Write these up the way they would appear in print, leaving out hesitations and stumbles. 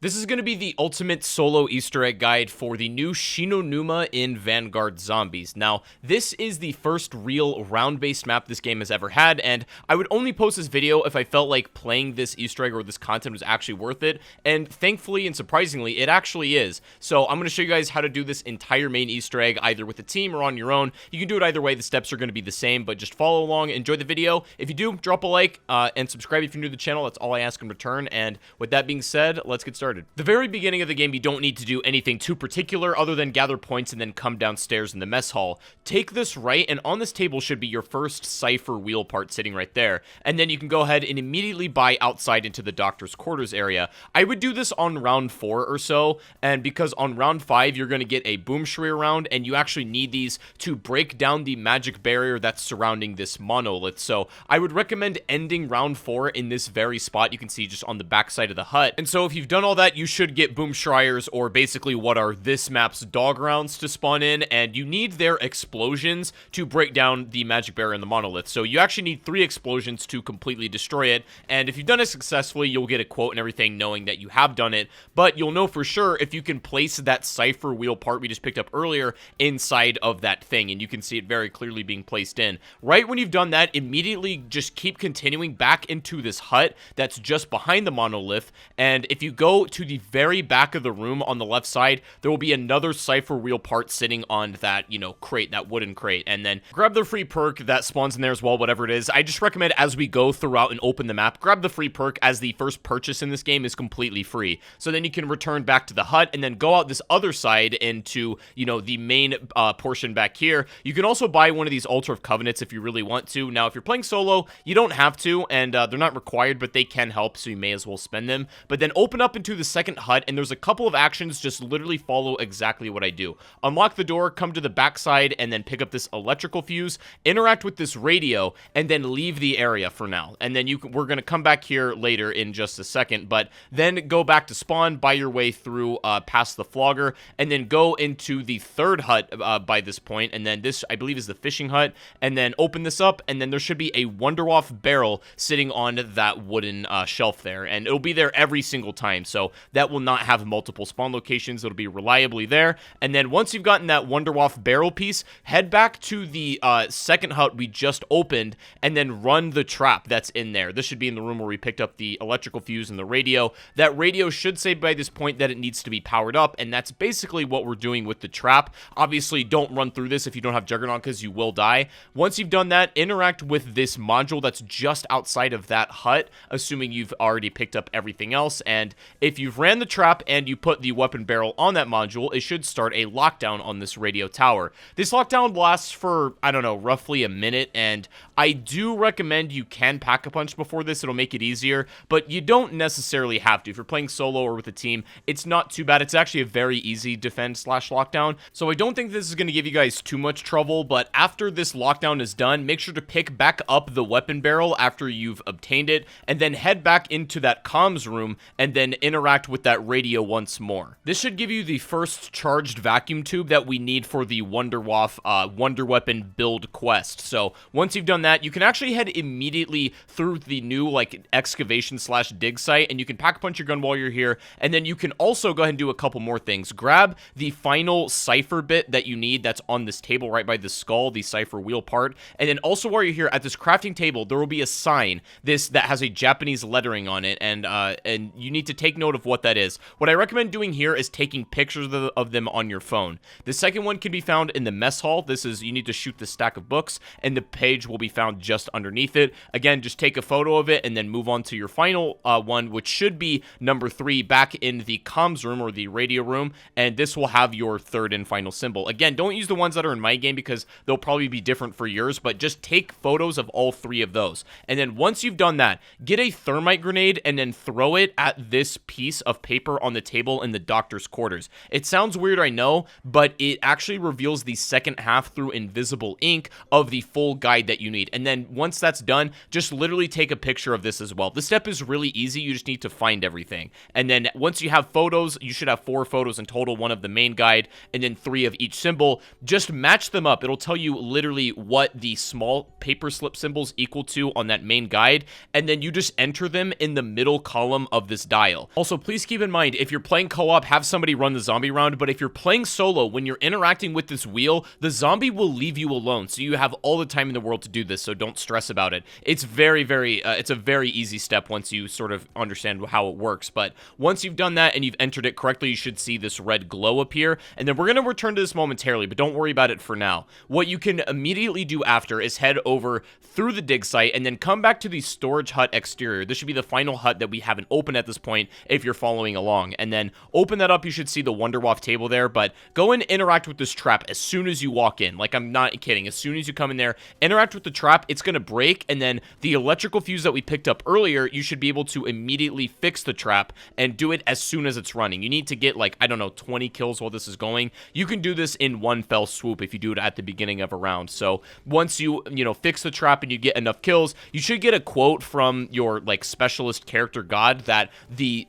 This is going to be the ultimate solo Easter egg guide for the new Shi No Numa in Vanguard Zombies. Now, this is the first real round-based map this game has ever had, and I would only post this video if I felt like playing this Easter egg or this content was actually worth it, and thankfully and surprisingly, it actually is. So I'm going to show you guys how to do this entire main Easter egg, either with a team or on your own. You can do it either way, the steps are going to be the same, but just follow along, enjoy the video. If you do, drop a like, and subscribe if you're new to the channel, that's all I ask in return, and with that being said, let's get started. The very beginning of the game, you don't need to do anything too particular other than gather points and then come downstairs in the mess hall. Take this right, and on this table should be your first Cipher wheel part sitting right there, and then you can go ahead and immediately buy outside into the doctor's quarters area. I would do this on round 4 or so, and because on round 5 you're going to get a boom shrier round, and you actually need these to break down the magic barrier that's surrounding this monolith. So I would recommend ending round 4 in this very spot you can see just on the back side of the hut. And so if you've done all that, you should get boom shriers, or basically what are this map's dog rounds, to spawn in, and you need their explosions to break down the magic barrier in the monolith. So you actually need 3 explosions to completely destroy it, and if you've done it successfully, you'll get a quote and everything knowing that you have done it, but you'll know for sure if you can place that Cipher wheel part we just picked up earlier inside of that thing, and you can see it very clearly being placed in. Right when you've done that, immediately just keep continuing back into this hut that's just behind the monolith, and if you go to the very back of the room on the left side, there will be another Cipher wheel part sitting on that, crate, that wooden crate, and then grab the free perk that spawns in there as well, whatever it is. I just recommend as we go throughout and open the map, grab the free perk, as the first purchase in this game is completely free. So then you can return back to the hut and then go out this other side into, the main portion back here. You can also buy one of these Altar of Covenants if you really want to. Now, if you're playing solo, you don't have to, and they're not required, but they can help, so you may as well spend them. But then open up into the second hut, and there's a couple of actions, just literally follow exactly what I do. Unlock the door, come to the backside, and then pick up this electrical fuse, interact with this radio, and then leave the area for now. And then we're going to come back here later in just a second, but then go back to spawn, buy your way through past the flogger, and then go into the third hut by this point, and then this, I believe, is the fishing hut, and then open this up, and then there should be a Wunderwaffe barrel sitting on that wooden shelf there, and it'll be there every single time, so that will not have multiple spawn locations. It'll be reliably there. And then once you've gotten that Wunderwaffe barrel piece, head back to the second hut we just opened, and then run the trap that's in there. This should be in the room where we picked up the electrical fuse and the radio. That radio should say by this point that it needs to be powered up, and that's basically what we're doing with the trap. Obviously, don't run through this if you don't have Juggernaut, because you will die. Once you've done that, interact with this module that's just outside of that hut, assuming you've already picked up everything else, and if you've ran the trap and you put the weapon barrel on that module, it should start a lockdown on this radio tower. This lockdown lasts for, I don't know, roughly a minute, and I do recommend you can pack a punch before this. It'll make it easier, but you don't necessarily have to. If you're playing solo or with a team, it's not too bad. It's actually a very easy defend/lockdown, so I don't think this is going to give you guys too much trouble, but after this lockdown is done, make sure to pick back up the weapon barrel after you've obtained it, and then head back into that comms room, and then interact with that radio once more. This should give you the first charged vacuum tube that we need for the Wunderwaffe Wonder Weapon build quest. So once you've done that, you can actually head immediately through the new excavation/dig site, and you can pack punch your gun while you're here, and then you can also go ahead and do a couple more things. Grab the final Cipher bit that you need that's on this table right by the skull, the Cipher wheel part, and then also while you're here at this crafting table, there will be a sign that has a Japanese lettering on it, and you need to take note of what that is. What I recommend doing here is taking pictures of them on your phone. The second one can be found in the mess hall. This is, you need to shoot the stack of books, and the page will be found just underneath it. Again, just take a photo of it and then move on to your final one, which should be number 3 back in the comms room or the radio room, and this will have your third and final symbol. Again, don't use the ones that are in my game because they'll probably be different for yours, but just take photos of all 3 of those. And then once you've done that, get a thermite grenade and then throw it at this piece of paper on the table in the doctor's quarters. It sounds weird, I know, but it actually reveals the second half through invisible ink of the full guide that you need. And then once that's done, just literally take a picture of this as well. This step is really easy. You just need to find everything. And then once you have photos, you should have 4 photos in total, 1 of the main guide, and then 3 of each symbol. Just match them up. It'll tell you literally what the small paper slip symbols equal to on that main guide, and then you just enter them in the middle column of this dial. Also, Also, please keep in mind, if you're playing co-op, have somebody run the zombie round, but if you're playing solo, when you're interacting with this wheel, the zombie will leave you alone, so you have all the time in the world to do this, so don't stress about it. It's it's a very easy step once you sort of understand how it works, but once you've done that and you've entered it correctly, you should see this red glow appear, and then we're going to return to this momentarily, but don't worry about it for now. What you can immediately do after is head over through the dig site, and then come back to the storage hut exterior. This should be the final hut that we haven't opened at this point, if you're following along, and then open that up. You should see the Wunderwaffe table there, but go and interact with this trap as soon as you walk in. Like, I'm not kidding. As soon as you come in there, interact with the trap, it's going to break, and then the electrical fuse that we picked up earlier, you should be able to immediately fix the trap and do it as soon as it's running. You need to get, like, I don't know, 20 kills while this is going. You can do this in one fell swoop if you do it at the beginning of a round. So once you fix the trap and you get enough kills, you should get a quote from your, like, specialist character god that the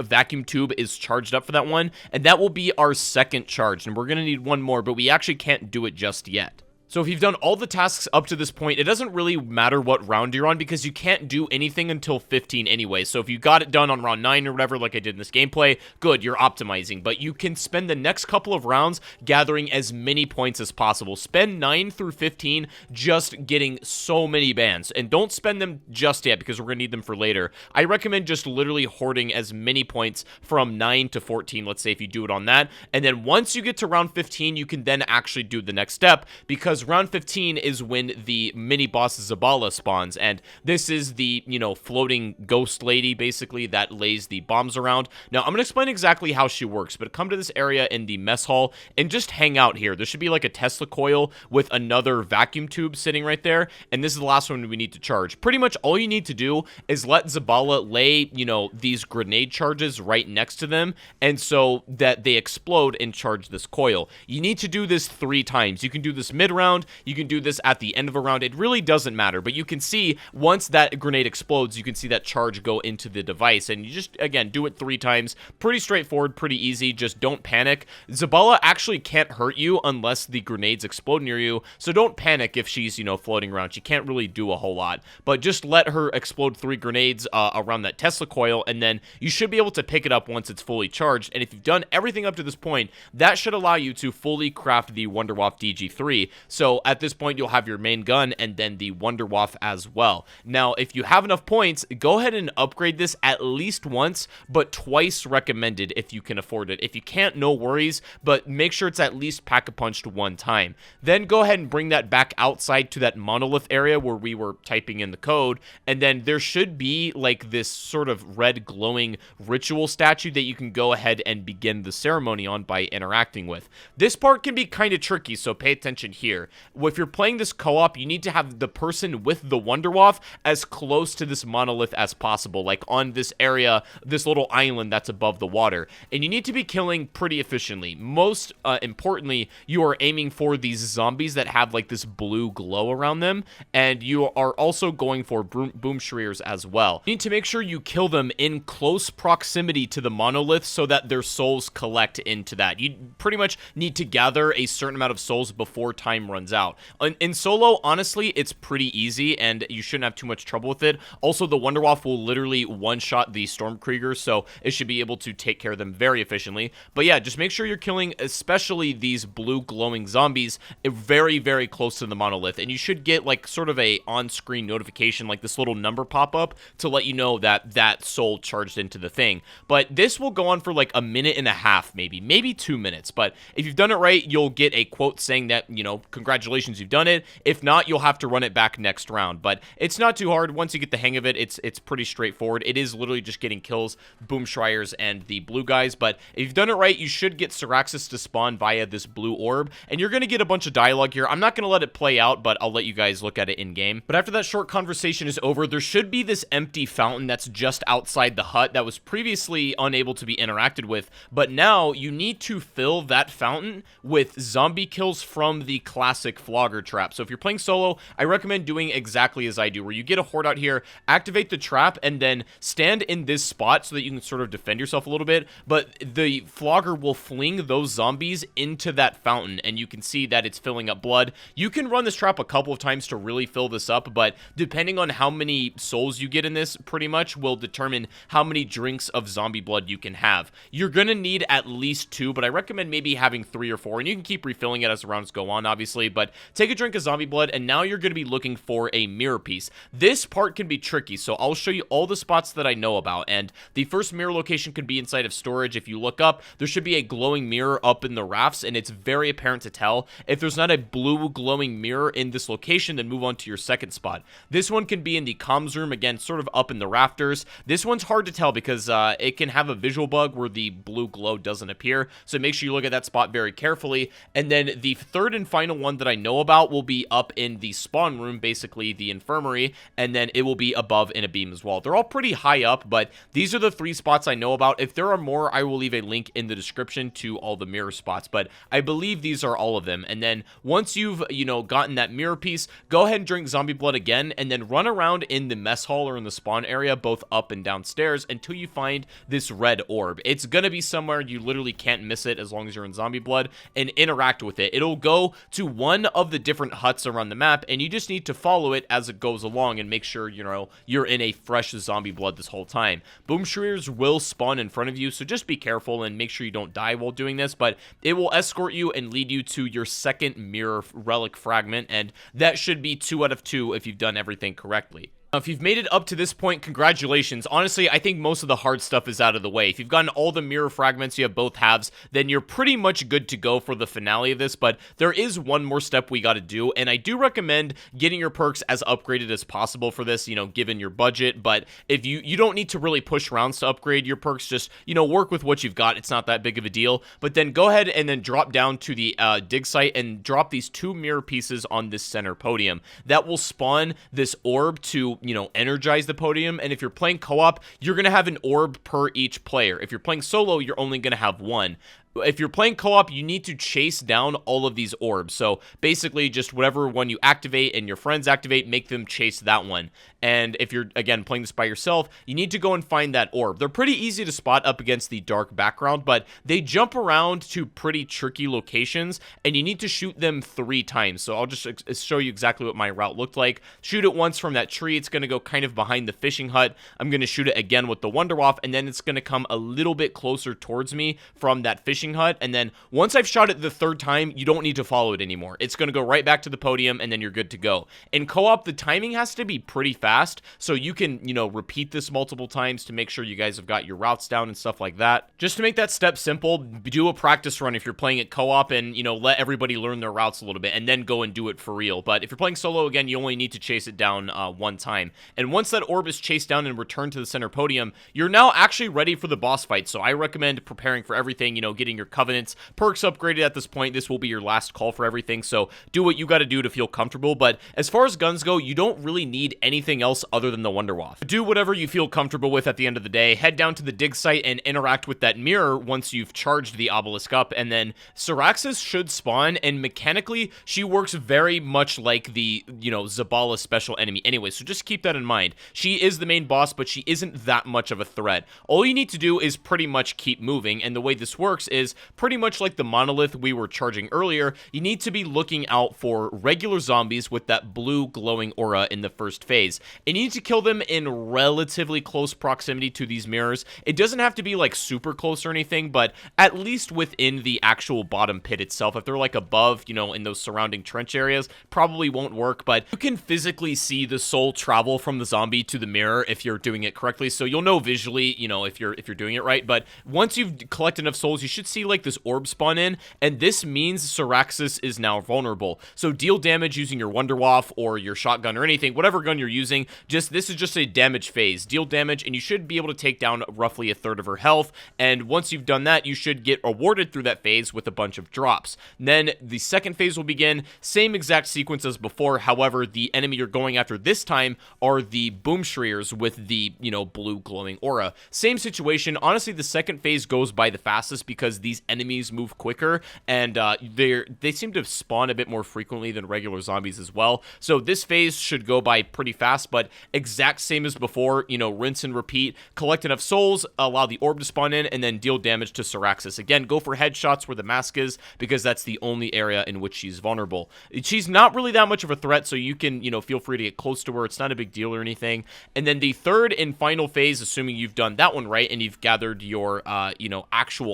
vacuum tube is charged up for that one, and that will be our second charge, and we're gonna need one more, but we actually can't do it just yet. So if you've done all the tasks up to this point, it doesn't really matter what round you're on, because you can't do anything until 15 anyway. So if you got it done on round 9 or whatever, like I did in this gameplay, good, you're optimizing. But you can spend the next couple of rounds gathering as many points as possible. Spend 9 through 15 just getting so many bands. And don't spend them just yet, because we're going to need them for later. I recommend just literally hoarding as many points from 9 to 14, let's say, if you do it on that. And then once you get to round 15, you can then actually do the next step, because round 15 is when the mini boss Zavala spawns, and this is the, floating ghost lady, basically, that lays the bombs around. Now, I'm going to explain exactly how she works, but come to this area in the mess hall and just hang out here. There should be like a Tesla coil with another vacuum tube sitting right there, and this is the last one we need to charge. Pretty much all you need to do is let Zavala lay, these grenade charges right next to them, and so that they explode and charge this coil. You need to do this 3 times. You can do this mid-round, you can do this at the end of a round. It really doesn't matter, but you can see once that grenade explodes, you can see that charge go into the device, and you just, again, do it 3 times. Pretty straightforward, pretty easy. Just don't panic. Zavala actually can't hurt you unless the grenades explode near you, so don't panic if she's, floating around. She can't really do a whole lot, but just let her explode 3 grenades around that Tesla coil, and then you should be able to pick it up once it's fully charged. And if you've done everything up to this point, that should allow you to fully craft the Wunderwaffe DG3. So at this point, you'll have your main gun and then the Wunderwaffe as well. Now, if you have enough points, go ahead and upgrade this at least once, but twice recommended if you can afford it. If you can't, no worries, but make sure it's at least pack-a-punched 1 time. Then go ahead and bring that back outside to that Monolith area where we were typing in the code, and then there should be like this sort of red glowing ritual statue that you can go ahead and begin the ceremony on by interacting with. This part can be kind of tricky, so pay attention here. If you're playing this co-op, you need to have the person with the Wunderwaffe as close to this Monolith as possible, like on this area, this little island that's above the water. And you need to be killing pretty efficiently. Most importantly, you are aiming for these zombies that have like this blue glow around them, and you are also going for boom shriers as well. You need to make sure you kill them in close proximity to the Monolith so that their souls collect into that. You pretty much need to gather a certain amount of souls before time runs out. In solo, honestly, it's pretty easy, and you shouldn't have too much trouble with it. Also, the Wunderwaffe will literally one-shot the Stormkrieger, so it should be able to take care of them very efficiently. But yeah, just make sure you're killing especially these blue glowing zombies very, very close to the Monolith, and you should get like sort of a on-screen notification, like this little number pop-up to let you know that that soul charged into the thing. But this will go on for like a minute and a half, maybe 2 minutes. But if you've done it right, you'll get a quote saying that, congratulations, you've done it. If not, you'll have to run it back next round. But it's not too hard. Once you get the hang of it, it's pretty straightforward. It is literally just getting kills, boom shriers, and the blue guys. But if you've done it right, you should get Syraxis to spawn via this blue orb, and you're going to get a bunch of dialogue here. I'm not going to let it play out, but I'll let you guys look at it in-game. But after that short conversation is over, there should be this empty fountain that's just outside the hut that was previously unable to be interacted with, but now you need to fill that fountain with zombie kills from the class classic flogger trap. So if you're playing solo, I recommend doing exactly as I do, where you get a horde out here, activate the trap, and then stand in this spot so that you can sort of defend yourself a little bit, but the flogger will fling those zombies into that fountain, and you can see that it's filling up blood. You can run this trap a couple of times to really fill this up, but depending on how many souls you get in this, pretty much will determine how many drinks of zombie blood you can have. You're gonna need at least 2, but I recommend maybe having 3 or 4, and you can keep refilling it as the rounds go on, obviously, but take a drink of zombie blood, and now you're gonna be looking for a mirror piece. This part can be tricky, so I'll show you all the spots that I know about, and the first mirror location could be inside of storage. If you look up, there should be a glowing mirror up in the rafts, and it's very apparent to tell. If there's not a blue glowing mirror in this location, then move on to your second spot. This one can be in the comms room, again, sort of up in the rafters. This one's hard to tell because it can have a visual bug where the blue glow doesn't appear, so make sure you look at that spot very carefully. And then the third and final one that I know about will be up in the spawn room, basically the infirmary, and then it will be above in a beam as well. They're all pretty high up, but these are the 3 spots I know about. If there are more, I will leave a link in the description to all the mirror spots, but I believe these are all of them. And then once you've, gotten that mirror piece, go ahead and drink zombie blood again, and then run around in the mess hall or in the spawn area, both up and downstairs, until you find this red orb. It's gonna be somewhere you literally can't miss it as long as you're in zombie blood, and interact with it. It'll go to one of the different huts around the map, and you just need to follow it as it goes along and make sure, you're in a fresh zombie blood this whole time. Boom shriers will spawn in front of you, so just be careful and make sure you don't die while doing this, but it will escort you and lead you to your second mirror relic fragment, and that should be 2 out of 2 if you've done everything correctly. If you've made it up to this point, congratulations. Honestly, I think most of the hard stuff is out of the way. If you've gotten all the mirror fragments, you have both halves, then you're pretty much good to go for the finale of this, but there is one more step we gotta do, and I do recommend getting your perks as upgraded as possible for this, given your budget, but if you don't need to really push rounds to upgrade your perks, just, work with what you've got. It's not that big of a deal, but then go ahead and then drop down to the dig site and drop these 2 mirror pieces on this center podium. That will spawn this orb to energize the podium, and if you're playing co-op, you're gonna have an orb per each player. If you're playing solo, you're only gonna have 1. If you're playing co-op, you need to chase down all of these orbs. So basically just whatever one you activate and your friends activate, make them chase that one. And if you're, again, playing this by yourself, you need to go and find that orb. They're pretty easy to spot up against the dark background, but they jump around to pretty tricky locations, and you need to shoot them 3 times. So I'll just show you exactly what my route looked like. Shoot it once from that tree. It's going to go kind of behind the fishing hut. I'm going to shoot it again with the Wunderwaffe, and then it's going to come a little bit closer towards me from that fishing hut. And then once I've shot it the 3rd time, you don't need to follow it anymore. It's going to go right back to the podium, and then you're good to go. In co-op, the timing has to be pretty fast, so you can, repeat this multiple times to make sure you guys have got your routes down and stuff like that. Just to make that step simple, do a practice run if you're playing it co-op, and, let everybody learn their routes a little bit, and then go and do it for real. But if you're playing solo, again, you only need to chase it down 1 time. And once that orb is chased down and returned to the center podium, you're now actually ready for the boss fight. So I recommend preparing for everything, getting your covenants, perks upgraded at this point. This will be your last call for everything, so do what you got to do to feel comfortable. But as far as guns go, you don't really need anything else other than the Wunderwaffe. Do whatever you feel comfortable with at the end of the day. Head down to the dig site and interact with that mirror once you've charged the Obelisk up, and then Syraxis should spawn, and mechanically, she works very much like the, Zabala special enemy anyway, so just keep that in mind. She is the main boss, but she isn't that much of a threat. All you need to do is pretty much keep moving, and the way this works is pretty much like the Monolith we were charging earlier. You need to be looking out for regular zombies with that blue glowing aura in the first phase, and you need to kill them in relatively close proximity to these mirrors. It doesn't have to be like super close or anything, but at least within the actual bottom pit itself. If they're like above, in those surrounding trench areas, probably won't work, but you can physically see the soul travel from the zombie to the mirror if you're doing it correctly, so you'll know visually, if you're doing it right. But once you've collected enough souls, you should see like this orb spawn in, and this means Syraxis is now vulnerable. So deal damage using your Wunderwaffe or your shotgun or anything, whatever gun you're using. This is just a damage phase. Deal damage, and you should be able to take down roughly 1/3 of her health. And once you've done that, you should get awarded through that phase with a bunch of drops. Then the second phase will begin. Same exact sequence as before. However, the enemy you're going after this time are the boom shriers with the blue glowing aura. Same situation. Honestly, the second phase goes by the fastest because these enemies move quicker, and they seem to spawn a bit more frequently than regular zombies as well. So this phase should go by pretty fast, but exact same as before, you know, rinse and repeat, collect enough souls, allow the orb to spawn in, and then deal damage to Cyraxis. Again, go for headshots where the mask is, because that's the only area in which she's vulnerable. She's not really that much of a threat, so you can, you know, feel free to get close to her. It's not a big deal or anything. And then the third and final phase, assuming you've done that one right and you've gathered your, you know,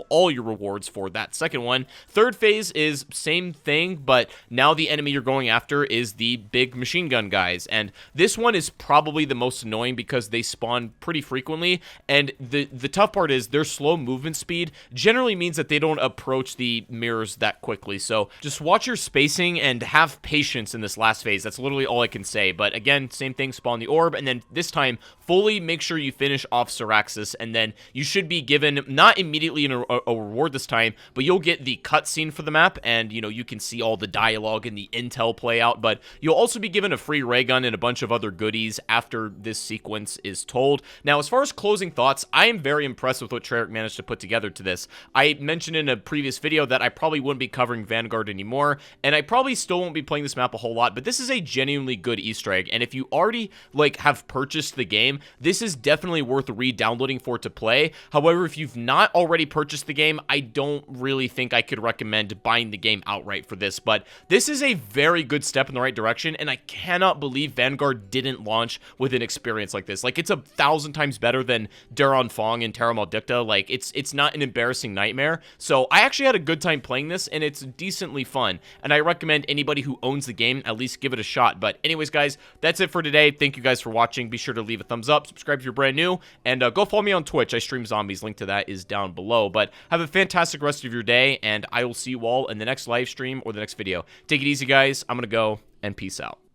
all your rewards for that second one. Third phase is same thing, but now the enemy you're going after is the big machine gun guys. And this one is probably the most annoying because they spawn pretty frequently. And the tough part is their slow movement speed generally means that they don't approach the mirrors that quickly. So just watch your spacing and have patience in this last phase. That's literally all I can say. But again, same thing, spawn the orb, and then this time fully make sure you finish off Cyraxis, and then you should be given, not immediately a reward this time, but you'll get the cutscene for the map, and you know, you can see all the dialogue and the intel play out, but you'll also be given a free ray gun and a bunch of other goodies after this sequence is told. Now, as far as closing thoughts, I am very impressed with what Treyarch managed to put together to this. I mentioned in a previous video that I probably wouldn't be covering Vanguard anymore, and I probably still won't be playing this map a whole lot, but this is a genuinely good Easter egg, and if you already, like, have purchased the game, this is definitely worth re-downloading for to play. However, if you've not already purchased the game, I don't really think I could recommend buying the game outright for this, but this is a very good step in the right direction, and I cannot believe Vanguard didn't launch with an experience like this. Like, it's 1,000 times better than Daron Fong and Terra Maldicta. Like, it's not an embarrassing nightmare. So I actually had a good time playing this, and it's decently fun, and I recommend anybody who owns the game at least give it a shot. But anyways, guys, that's it for today. Thank you guys for watching. Be sure to leave a thumbs up, subscribe if you're brand new, and go follow me on Twitch. I stream zombies. Link to that is down below. But have a fantastic rest of your day, and I will see you all in the next live stream or the next video. Take it easy, guys. I'm gonna go, and peace out.